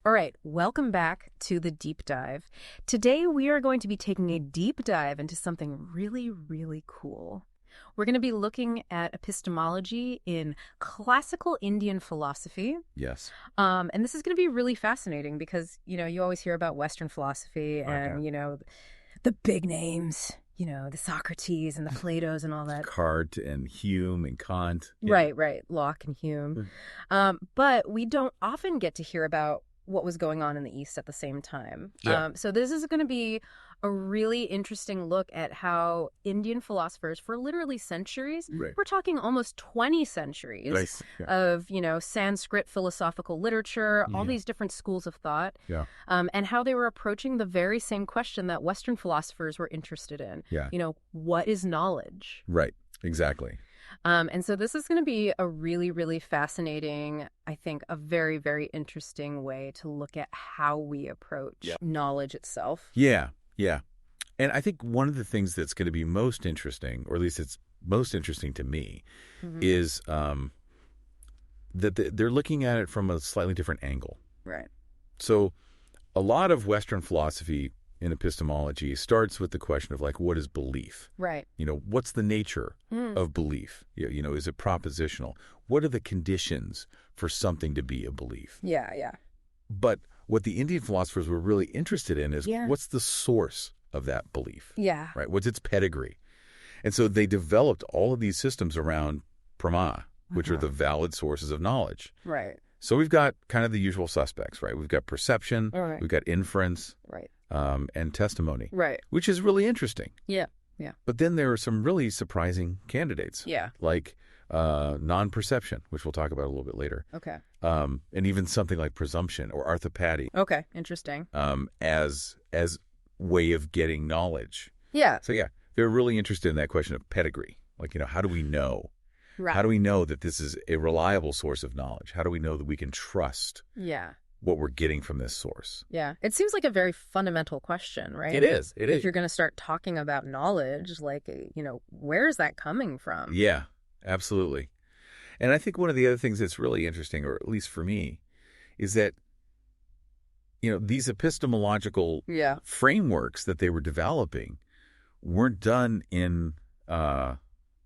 All right, welcome back to the deep dive. Today we are going to be taking a deep dive into something really, really cool. We're going to be looking at epistemology in classical Indian philosophy. Yes. And this is going to be really fascinating because, you always hear about Western philosophy and, the big names, the Socrates and the Platos and all that. Descartes and Hume and Kant. Yeah. Right. Locke and Hume. But we don't often get to hear about what was going on in the East at the same time. Yeah. So this is going to be a really interesting look at how Indian philosophers for literally centuries, we're talking almost 20 centuries of, Sanskrit philosophical literature, all these different schools of thought, and how they were approaching the very same question that Western philosophers were interested in. Yeah. What is knowledge? Right. Exactly. And so this is going to be a really, really fascinating, I think, a very, very interesting way to look at how we approach knowledge itself. Yeah. Yeah. And I think one of the things that's going to be most interesting, or at least it's most interesting to me, is that they're looking at it from a slightly different angle. Right. So a lot of Western philosophy in epistemology starts with the question of, like, what is belief? Right. What's the nature of belief? Is it propositional? What are the conditions for something to be a belief? Yeah. But what the Indian philosophers were really interested in is what's the source of that belief? Yeah. Right? What's its pedigree? And so they developed all of these systems around prama, which are the valid sources of knowledge. Right. So we've got kind of the usual suspects, right? We've got perception, we've got inference, and testimony, which is really interesting. Yeah. But then there are some really surprising candidates, like non-perception, which we'll talk about a little bit later. Okay. And even something like presumption or arthropathy. Okay, interesting. As way of getting knowledge. Yeah. So they're really interested in that question of pedigree. Like, how do we know? Right. How do we know that this is a reliable source of knowledge? How do we know that we can trust what we're getting from this source? Yeah. It seems like a very fundamental question, right? It is. If you're going to start talking about knowledge, like, where is that coming from? Yeah, absolutely. And I think one of the other things that's really interesting, or at least for me, is that, these epistemological frameworks that they were developing weren't done in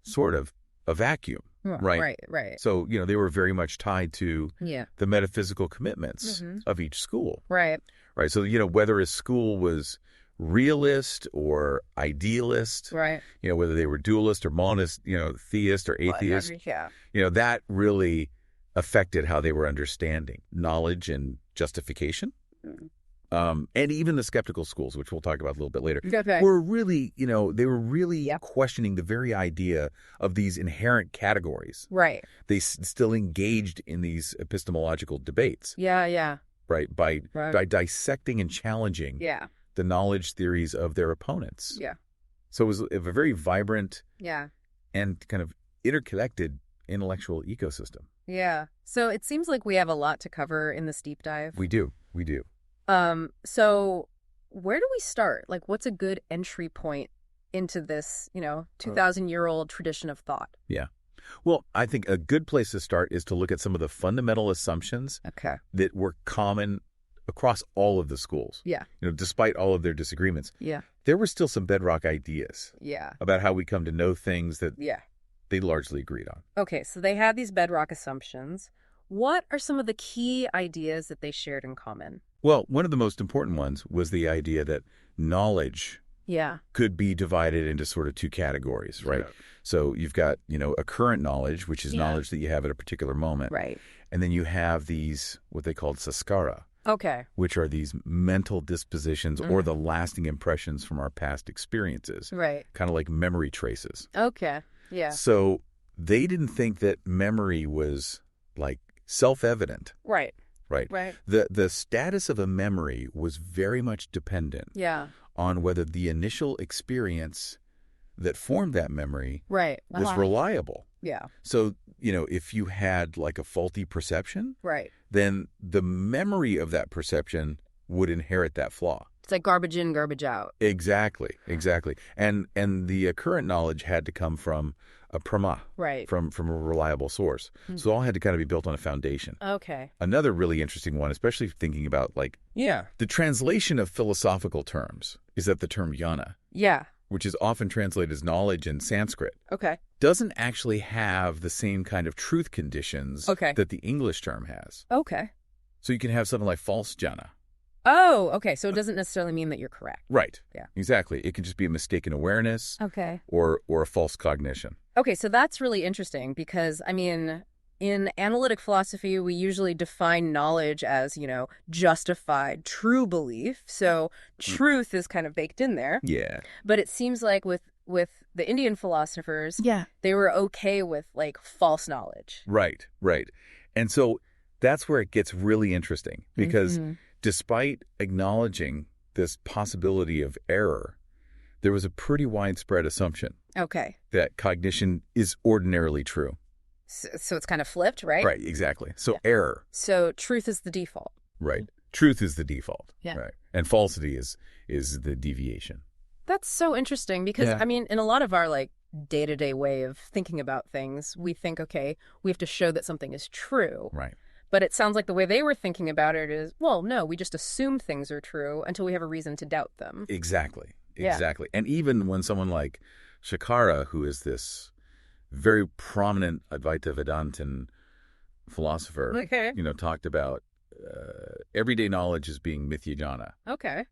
sort of a vacuum, right? Right. So, they were very much tied to the metaphysical commitments of each school. Right. Right. So, whether a school was realist or idealist, whether they were dualist or monist, theist or atheist, that really affected how they were understanding knowledge and justification. And even the skeptical schools, which we'll talk about a little bit later, were really, they were really questioning the very idea of these inherent categories. Right. They still engaged in these epistemological debates. Yeah. Right. By dissecting and challenging the knowledge theories of their opponents. Yeah. So it was a very vibrant and kind of interconnected intellectual ecosystem. Yeah. So it seems like we have a lot to cover in this deep dive. We do. So where do we start? Like, what's a good entry point into this, 2,000-year-old tradition of thought? Yeah. Well, I think a good place to start is to look at some of the fundamental assumptions that were common across all of the schools. Yeah. Despite all of their disagreements. Yeah. There were still some bedrock ideas. Yeah. About how we come to know things that they largely agreed on. Okay, so they had these bedrock assumptions. What are some of the key ideas that they shared in common? Well, one of the most important ones was the idea that knowledge could be divided into sort of two categories, right? Yeah. So you've got, a current knowledge, which is knowledge that you have at a particular moment. Right. And then you have these, what they called saskara. Okay. Which are these mental dispositions or the lasting impressions from our past experiences. Right. Kind of like memory traces. Okay. Yeah. So they didn't think that memory was like self-evident. Right. Right. The status of a memory was very much dependent on whether the initial experience that formed that memory was reliable. Yeah. So, if you had like a faulty perception, then the memory of that perception would inherit that flaw. It's like garbage in, garbage out. Exactly. And the current knowledge had to come from a prama, right? From a reliable source. Mm-hmm. So it all had to kind of be built on a foundation. Okay. Another really interesting one, especially thinking about the translation of philosophical terms is that the term jnana. Yeah. Which is often translated as knowledge in Sanskrit. Okay. Doesn't actually have the same kind of truth conditions that the English term has. Okay. So you can have something like false jnana. Oh, okay. So it doesn't necessarily mean that you're correct. Right. Yeah. Exactly. It can just be a mistaken awareness. Okay. Or a false cognition. Okay, so that's really interesting because, in analytic philosophy, we usually define knowledge as, justified, true belief. So truth is kind of baked in there. Yeah. But it seems like with the Indian philosophers, they were okay with, false knowledge. Right. And so that's where it gets really interesting because despite acknowledging this possibility of error, there was a pretty widespread assumption that cognition is ordinarily true. So it's kind of flipped, right? Right, exactly. So error. So truth is the default. Right. Truth is the default. Yeah. Right. And falsity is the deviation. That's so interesting because, in a lot of our, day-to-day way of thinking about things, we think, okay, we have to show that something is true. Right. But it sounds like the way they were thinking about it is, well, no, we just assume things are true until we have a reason to doubt them. Exactly. And even when someone like Shakara, who is this very prominent Advaita Vedantin philosopher, talked about everyday knowledge as being mithya jnana. Okay.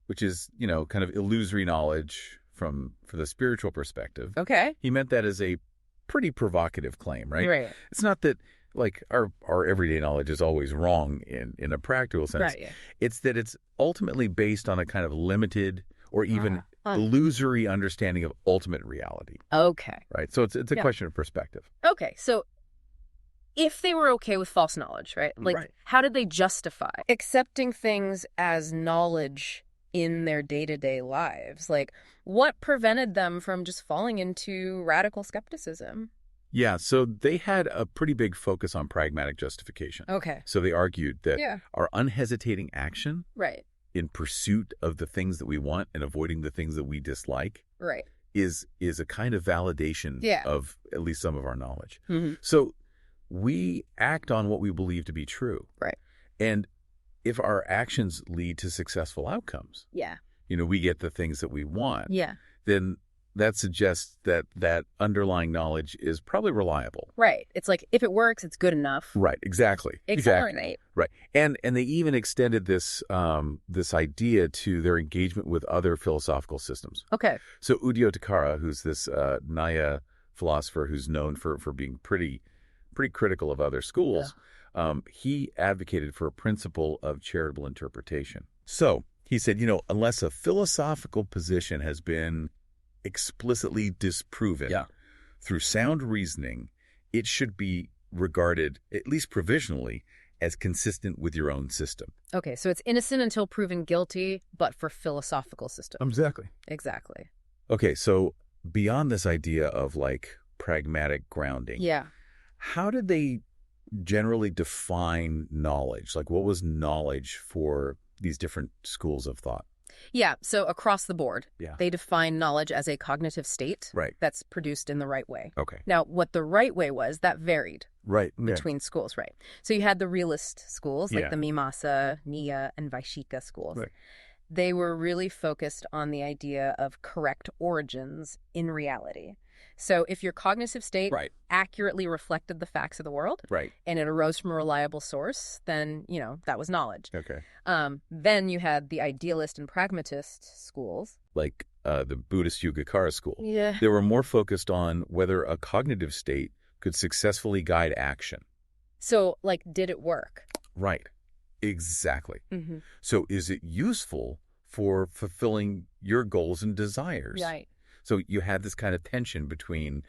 Which is, kind of illusory knowledge for the spiritual perspective. Okay. He meant that as a pretty provocative claim, right? Right. It's not that our everyday knowledge is always wrong in a practical sense. Right, yeah. It's that it's ultimately based on a kind of limited or even illusory understanding of ultimate reality. Okay. Right. So it's a question of perspective. Okay. So if they were okay with false knowledge, right? How did they justify accepting things as knowledge in their day-to-day lives? What prevented them from just falling into radical skepticism? Yeah, so they had a pretty big focus on pragmatic justification. Okay. So they argued that our unhesitating action in pursuit of the things that we want and avoiding the things that we dislike is a kind of validation of at least some of our knowledge. Mm-hmm. So we act on what we believe to be true. Right. And if our actions lead to successful outcomes, we get the things that we want, then that suggests that underlying knowledge is probably reliable. Right. It's like, if it works, it's good enough. Right. Exactly. Exactly. Right. And they even extended this idea to their engagement with other philosophical systems. Okay. So Udyotakara, who's this Nyaya philosopher who's known for being pretty critical of other schools, he advocated for a principle of charitable interpretation. So he said, unless a philosophical position has been explicitly disproven through sound reasoning, it should be regarded, at least provisionally, as consistent with your own system. Okay, so it's innocent until proven guilty, but for philosophical systems. Exactly. Okay, so beyond this idea of pragmatic grounding, how did they generally define knowledge? What was knowledge for these different schools of thought? Yeah, so across the board, they define knowledge as a cognitive state that's produced in the right way. Okay. Now, what the right way was, that varied between schools, right? So you had the realist schools, like the Mimamsa, Nyaya, and Vaishika schools. Right. They were really focused on the idea of correct origins in reality. So if your cognitive state accurately reflected the facts of the world and it arose from a reliable source, then, that was knowledge. Okay. Then you had the idealist and pragmatist schools. Like the Buddhist Yogacara school. Yeah. They were more focused on whether a cognitive state could successfully guide action. So, did it work? Right. Exactly. Mm-hmm. So is it useful for fulfilling your goals and desires? Right. So you had this kind of tension between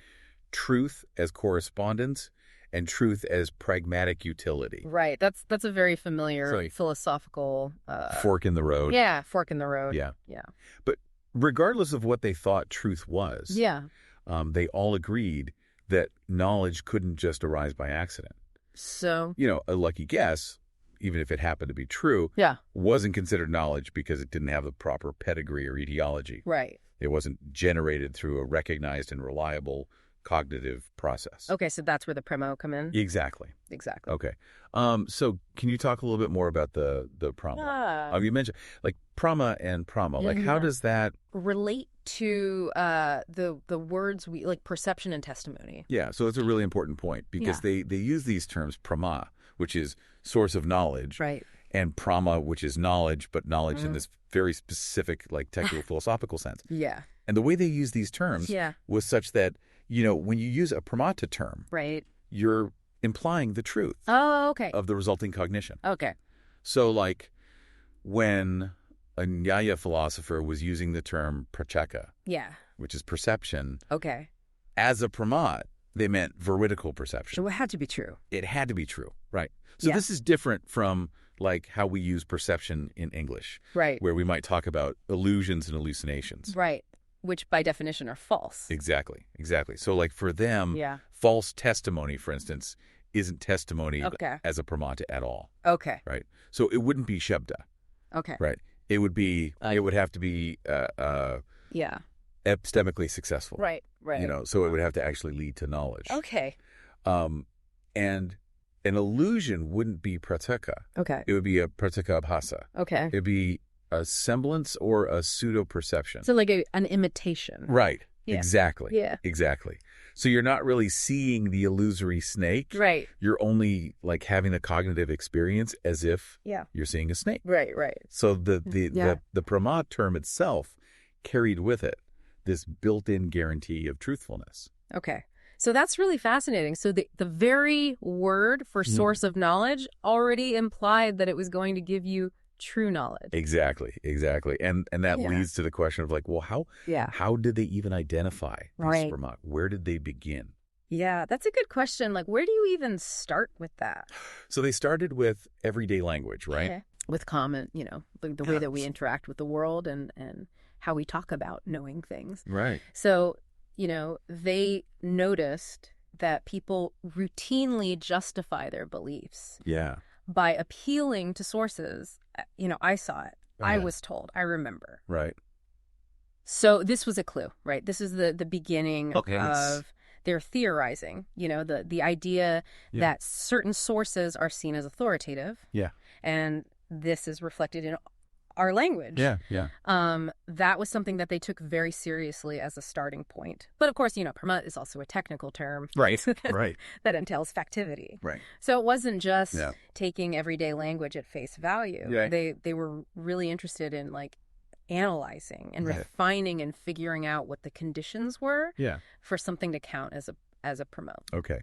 truth as correspondence and truth as pragmatic utility. Right. That's a very familiar philosophical... fork in the road. Yeah, fork in the road. Yeah. Yeah. But regardless of what they thought truth was, they all agreed that knowledge couldn't just arise by accident. So? A lucky guess even if it happened to be true, wasn't considered knowledge because it didn't have the proper pedigree or etiology. Right. It wasn't generated through a recognized and reliable cognitive process. Okay, so that's where the primo come in? Exactly. Okay. So can you talk a little bit more about the prama? You mentioned like prama and prama. Like how does that relate to the words we like perception and testimony? Yeah, so it's a really important point because they use these terms prama, which is source of knowledge, right, and prama, which is knowledge, but knowledge in this very specific like technical philosophical sense. Yeah. And the way they use these terms was such that, you know, when you use a pramata term, right, you're implying the truth of the resulting cognition. Okay. So like when a Nyaya philosopher was using the term pratyeka, which is perception, as a pramat, they meant veridical perception. So it had to be true. It had to be true, right? So this is different from like how we use perception in English, right, where we might talk about illusions and hallucinations. Right. Which by definition are false. Exactly. So like for them, false testimony, for instance, isn't testimony as a pramata at all. Okay. Right. So it wouldn't be shabda. Okay. Right. It would be. It would have to be. Epistemically successful. Right. You know. So it would have to actually lead to knowledge. Okay. And an illusion wouldn't be pratyeka. Okay. It would be a pratyeka abhasa. Okay. It'd be a semblance or a pseudo perception. So like an imitation. Right. Yeah. Exactly. Yeah. Exactly. So you're not really seeing the illusory snake. Right. You're only like having a cognitive experience as if you're seeing a snake. Right. So the prama term itself carried with it this built-in guarantee of truthfulness. Okay. So that's really fascinating. So the very word for source of knowledge already implied that it was going to give you true knowledge. Exactly. And that leads to the question of like, well, how did they even identify these prama? Where did they begin? Yeah, that's a good question. Like, where do you even start with that? So they started with everyday language, right? Okay. With common, you know, the way that we interact with the world and how we talk about knowing things. Right. So, you know, they noticed that people routinely justify their beliefs. Yeah. By appealing to sources. You know, I saw it. I was told. I remember. Right. So this was a clue, right? This is the beginning of their theorizing. You know, the idea that certain sources are seen as authoritative. Yeah. And this is reflected in our language. Yeah. That was something that they took very seriously as a starting point. But of course, you know, prama is also a technical term. Right. That entails factivity. Right. So it wasn't just taking everyday language at face value. Yeah. They were really interested in like analyzing and refining and figuring out what the conditions were for something to count as a prama. Okay.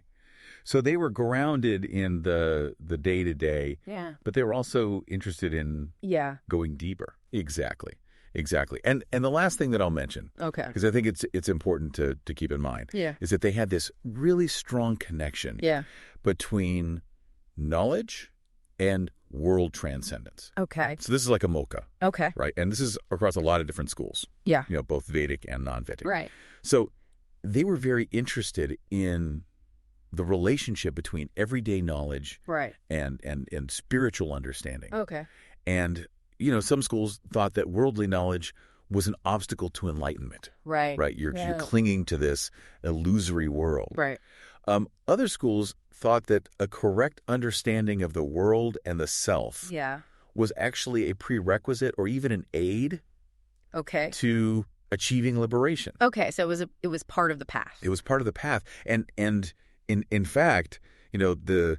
So they were grounded in the day-to-day, but they were also interested in going deeper. Exactly. And the last thing that I'll mention, because I think it's important to keep in mind, is that they had this really strong connection between knowledge and world transcendence. Okay. So this is like a mocha. Okay. Right? And this is across a lot of different schools. Yeah. You know, both Vedic and non-Vedic. Right. So they were very interested in the relationship between everyday knowledge and spiritual understanding. Okay. And, you know, some schools thought that worldly knowledge was an obstacle to enlightenment. Right. You're clinging to this illusory world. Right. Other schools thought that a correct understanding of the world and the self was actually a prerequisite or even an aid to achieving liberation. Okay, so it was part of the path. It was part of the path. And in fact, you know, the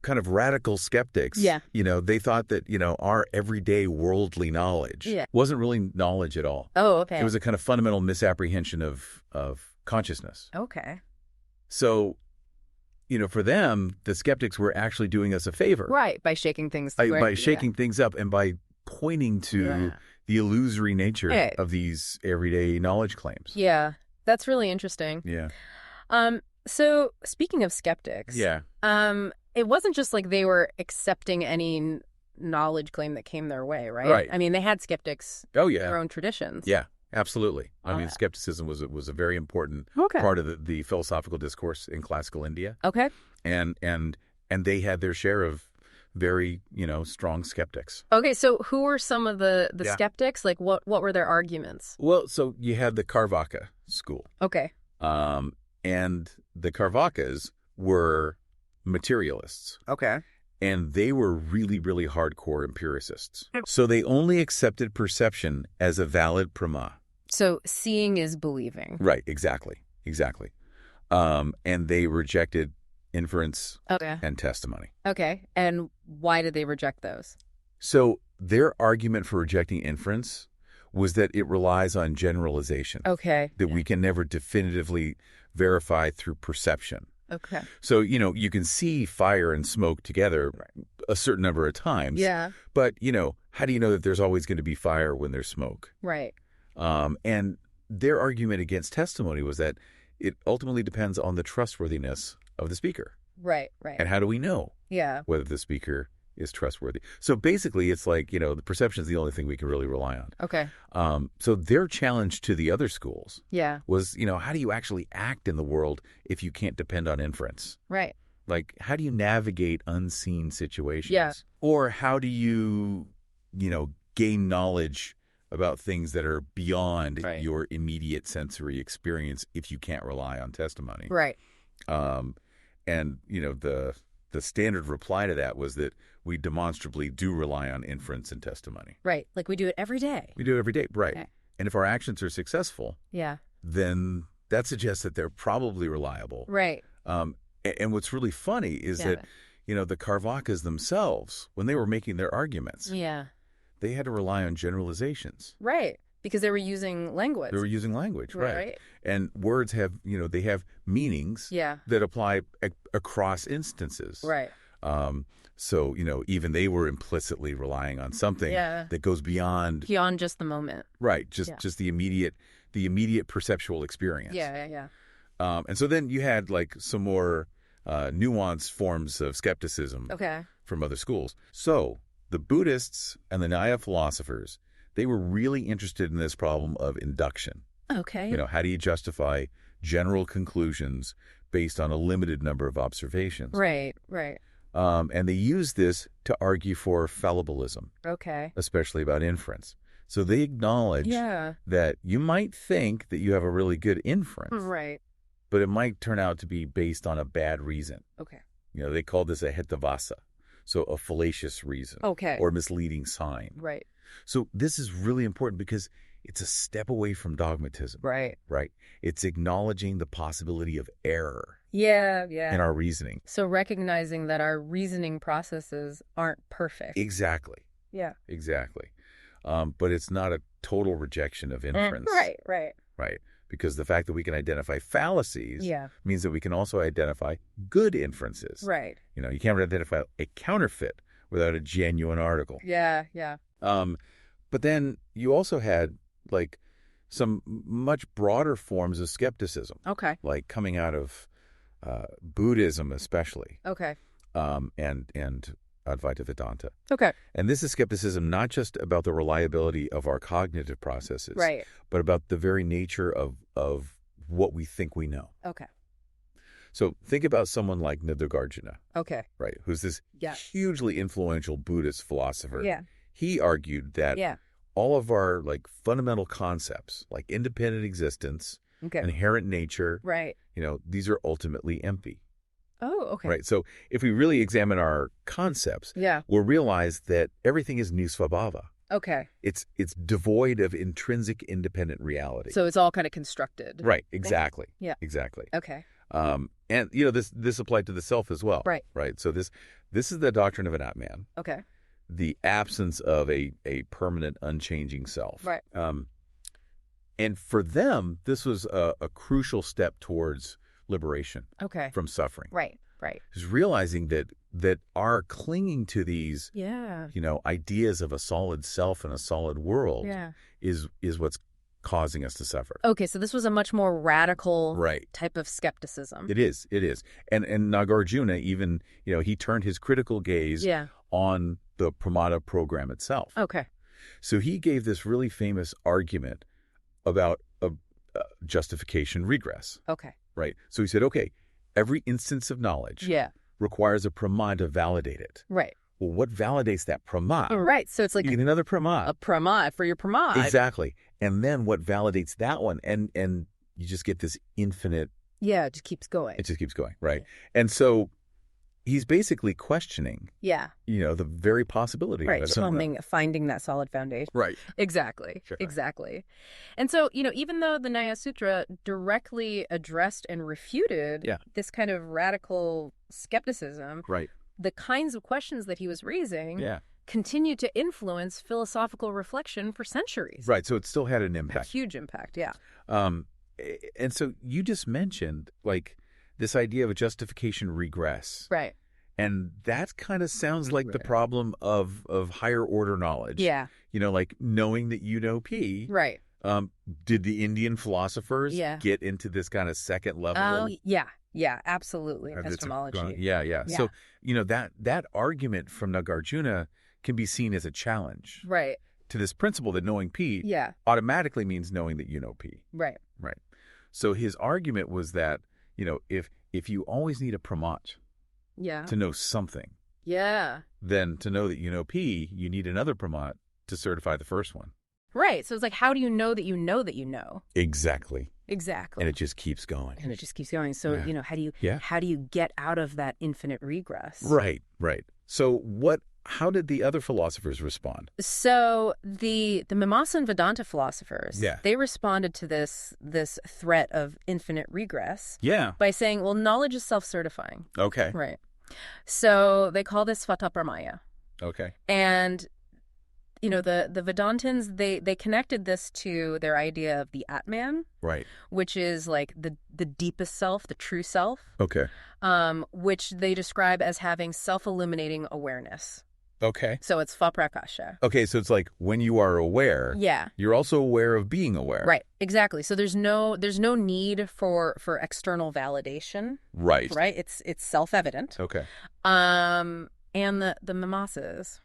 kind of radical skeptics, you know, they thought that, you know, our everyday worldly knowledge wasn't really knowledge at all. Oh, okay. It was a kind of fundamental misapprehension of consciousness. Okay. So, you know, for them, the skeptics were actually doing us a favor. Right, by shaking things by shaking things up and by pointing to the illusory nature of these everyday knowledge claims. Yeah, that's really interesting. Yeah. So speaking of skeptics, it wasn't just like they were accepting any knowledge claim that came their way, right? Right. I mean, they had skeptics. Their own traditions. Yeah, absolutely. I mean, skepticism was a very important part of the philosophical discourse in classical India. Okay. And they had their share of very, strong skeptics. Okay, so who were some of the skeptics? Like, what were their arguments? Well, so you had the Carvaca school. Okay. And the Carvacas were materialists. Okay. And they were really, really hardcore empiricists. So they only accepted perception as a valid prama. So seeing is believing. Right, exactly. And they rejected inference and testimony. Okay. And why did they reject those? So their argument for rejecting inference was that it relies on generalization. Okay. That we can never definitively verify through perception. Okay. So, you can see fire and smoke together a certain number of times. Yeah. But, how do you know that there's always going to be fire when there's smoke? Right. And their argument against testimony was that it ultimately depends on the trustworthiness of the speaker. Right. And how do we know whether the speaker is trustworthy? So basically, it's like, the perception is the only thing we can really rely on. Okay. So their challenge to the other schools was, how do you actually act in the world if you can't depend on inference? Right. Like, how do you navigate unseen situations? Yeah. Or how do you, gain knowledge about things that are beyond your immediate sensory experience if you can't rely on testimony? Right. And, the standard reply to that was that we demonstrably do rely on inference and testimony. Right. Like we do it every day. We do it every day. Right. Okay. And if our actions are successful, then that suggests that they're probably reliable. Right. And what's really funny is that, the Carvacas themselves, when they were making their arguments, they had to rely on generalizations. Right. Because they were using language. They were using language, right. And words have, they have meanings that apply across instances. Right. So, even they were implicitly relying on something that goes beyond just the moment. Right. Just the immediate perceptual experience. Yeah. And so then you had like some more nuanced forms of skepticism from other schools. So the Buddhists and the Nyaya philosophers, they were really interested in this problem of induction. Okay. How do you justify general conclusions based on a limited number of observations? Right. And they used this to argue for fallibilism. Okay. Especially about inference. So they acknowledge that you might think that you have a really good inference. Right. But it might turn out to be based on a bad reason. Okay. They call this a hetavasa. So a fallacious reason. Okay. Or misleading sign. Right. So this is really important because it's a step away from dogmatism. Right. It's acknowledging the possibility of error. Yeah. In our reasoning. So recognizing that our reasoning processes aren't perfect. Exactly. Yeah. Exactly. But it's not a total rejection of inference. Right. Because the fact that we can identify fallacies means that we can also identify good inferences. Right. You can't identify a counterfeit without a genuine article. Yeah. But then you also had like some much broader forms of skepticism. Okay. Like coming out of Buddhism especially. Okay. And Advaita Vedanta. Okay. And this is skepticism not just about the reliability of our cognitive processes, but about the very nature of what we think we know. Okay. So think about someone like Nagarjuna. Okay. Right, who's this hugely influential Buddhist philosopher. Yeah. He argued that all of our like fundamental concepts, like independent existence, inherent nature, these are ultimately empty. Oh, okay. Right. So if we really examine our concepts, we'll realize that everything is nisvabhava. Okay. It's devoid of intrinsic independent reality. So it's all kind of constructed. Right. Exactly. Yeah. Exactly. Okay. And this applied to the self as well. Right. Right. So this is the doctrine of an Atman. Okay. The absence of a permanent, unchanging self. Right. And for them, this was a crucial step towards liberation from suffering. Right. Is realizing that our clinging to these ideas of a solid self and a solid world is what's causing us to suffer. Okay, so this was a much more radical type of skepticism. It is. And Nagarjuna even, he turned his critical gaze on the Pramada program itself. Okay. So he gave this really famous argument about justification regress. Okay. Right. So he said, okay, every instance of knowledge requires a prama to validate it. Right. well, what validates that pramad? Right. So it's like you get another pramad. A pramad for your pramad. Exactly. And then what validates that one? And you just get this infinite. Yeah, it just keeps going. It just keeps going, right? And so he's basically questioning, the very possibility of it. Finding that solid foundation. Right. Exactly. Sure. Exactly. And so, even though the Nyaya Sutra directly addressed and refuted this kind of radical skepticism, right, the kinds of questions that he was raising continued to influence philosophical reflection for centuries. Right. So it still had an impact. A huge impact, yeah. And so you just mentioned, like, this idea of a justification regress. Right. And that kind of sounds like the problem of higher order knowledge. Yeah. Like knowing that you know P. Right. Did the Indian philosophers get into this kind of second level? Oh, yeah. Yeah, absolutely. Epistemology. Yeah. So, that argument from Nagarjuna can be seen as a challenge. Right. To this principle that knowing P automatically means knowing that you know P. Right. Right. So his argument was that, if you always need a pramat to know something, then to know that you know P, you need another pramat to certify the first one. Right. So it's like, how do you know that you know that you know? Exactly. Exactly. And it just keeps going. So, how do you get out of that infinite regress? Right. So how did the other philosophers respond? So the Mimamsa and Vedanta philosophers, they responded to this threat of infinite regress by saying, well, knowledge is self-certifying. Okay. Right. So they call this Svatapramaya. Okay. And the Vedantins, they connected this to their idea of the Atman, right, which is like the deepest self, the true self. Okay. Which they describe as having self-illuminating awareness. Okay. So it's Svaprakasha. Okay, so it's like when you are aware, you're also aware of being aware. Right, exactly. So there's no need for external validation. Right. Right? It's self-evident. Okay. And the Mimasas,